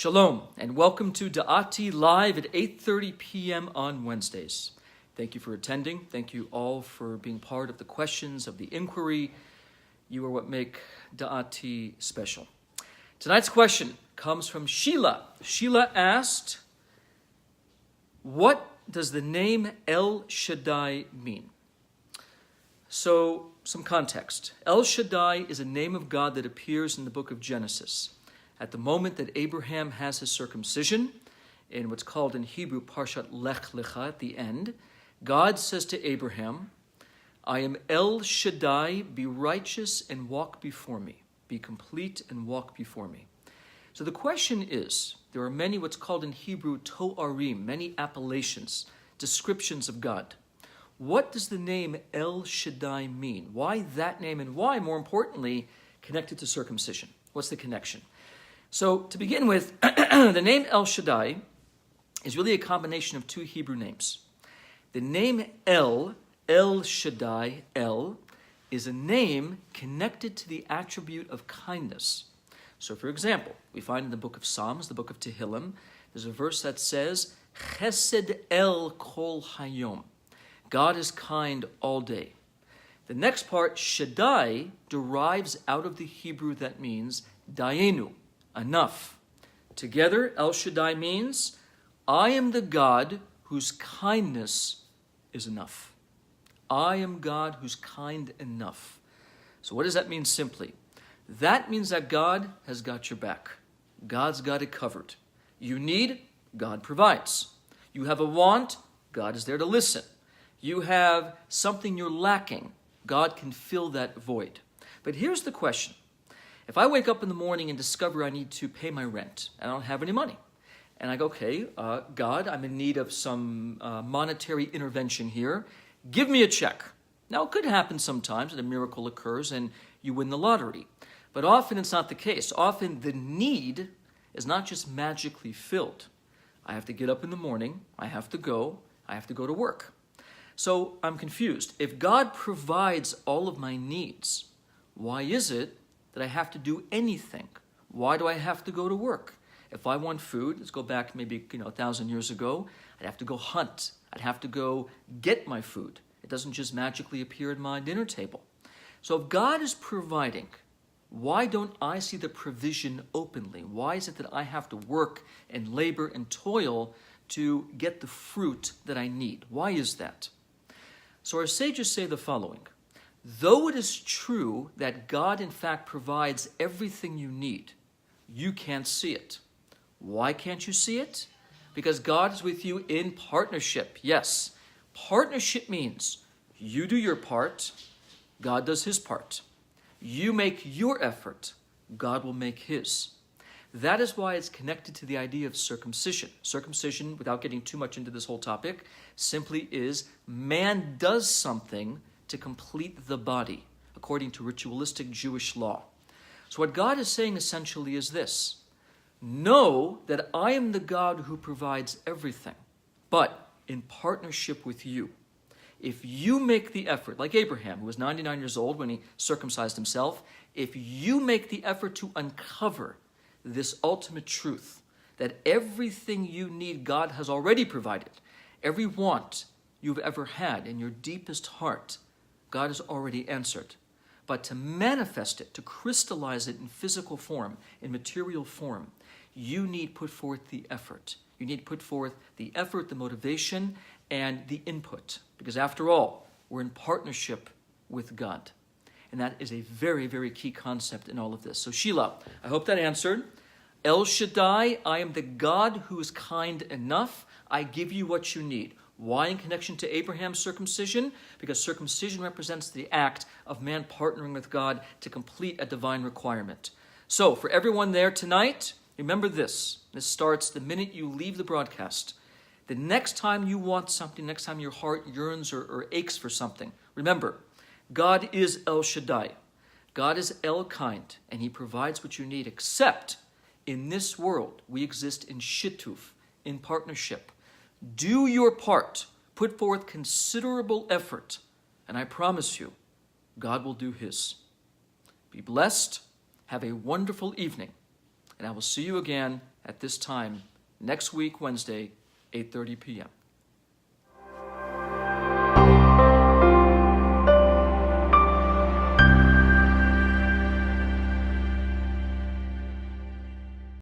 Shalom, and welcome to Da'ati Live at 8:30 p.m. on Wednesdays. Thank you for attending. Thank you all for being part of the questions, of the inquiry. You are what make Da'ati special. Tonight's question comes from Sheila. Sheila asked, what does the name El Shaddai mean? So, some context. El Shaddai is a name of God that appears in the book of Genesis. At the moment that Abraham has his circumcision, in what's called in Hebrew Parshat Lech Lecha at the end, God says to Abraham, I am El Shaddai, be righteous and walk before me. Be complete and walk before me. So the question is, there are many what's called in Hebrew Toarim, many appellations, descriptions of God. What does the name El Shaddai mean? Why that name, and why, more importantly, connected to circumcision? What's the connection? So, to begin with, the name El Shaddai is really a combination of two Hebrew names. The name El Shaddai, El, is a name connected to the attribute of kindness. So, for example, we find in the book of Psalms, the book of Tehillim, there's a verse that says, Chesed El Kol Hayom. God is kind all day. The next part, Shaddai, derives out of the Hebrew that means Dayenu, enough. Together, El Shaddai means, I am the God whose kindness is enough. I am God who's kind enough. So what does that mean simply? That means that God has got your back. God's got it covered. You need, God provides. You have a want, God is there to listen. You have something you're lacking, God can fill that void. But here's the question. If I wake up in the morning and discover I need to pay my rent, and I don't have any money, and I go, okay, God, I'm in need of some monetary intervention here. Give me a check. Now, it could happen sometimes that a miracle occurs and you win the lottery. But often it's not the case. Often the need is not just magically filled. I have to get up in the morning. I have to go to work. So I'm confused. If God provides all of my needs, why is it that I have to do anything? Why do I have to go to work? If I want food, let's go back maybe 1,000 years ago, I'd have to go hunt. I'd have to go get my food. It doesn't just magically appear at my dinner table. So if God is providing, why don't I see the provision openly? Why is it that I have to work and labor and toil to get the fruit that I need? Why is that? So our sages say the following. Though it is true that God in fact provides everything you need, you can't see it. Why can't you see it? Because God is with you in partnership. Yes, partnership means you do your part, God does his part. You make your effort, God will make his. That is why it's connected to the idea of circumcision. Circumcision, without getting too much into this whole topic, simply is man does something to complete the body, according to ritualistic Jewish law. So what God is saying essentially is this. Know that I am the God who provides everything, but in partnership with you. If you make the effort, like Abraham, who was 99 years old when he circumcised himself, if you make the effort to uncover this ultimate truth, that everything you need God has already provided, every want you've ever had in your deepest heart, God has already answered. But to manifest it, to crystallize it in physical form, in material form, you need put forth the effort. You need put forth the effort, the motivation, and the input. Because after all, we're in partnership with God. And that is a very, very key concept in all of this. So Sheila, I hope that answered. El Shaddai, I am the God who is kind enough. I give you what you need. Why in connection to Abraham's circumcision? Because circumcision represents the act of man partnering with God to complete a divine requirement. So, for everyone there tonight, remember this. This starts the minute you leave the broadcast. The next time you want something, next time your heart yearns or aches for something, remember, God is El Shaddai. God is El Kind, and he provides what you need, except in this world, we exist in shittuf, in partnership. Do your part. Put forth considerable effort. And I promise you, God will do his. Be blessed. Have a wonderful evening. And I will see you again at this time next week, Wednesday, 8:30 p.m.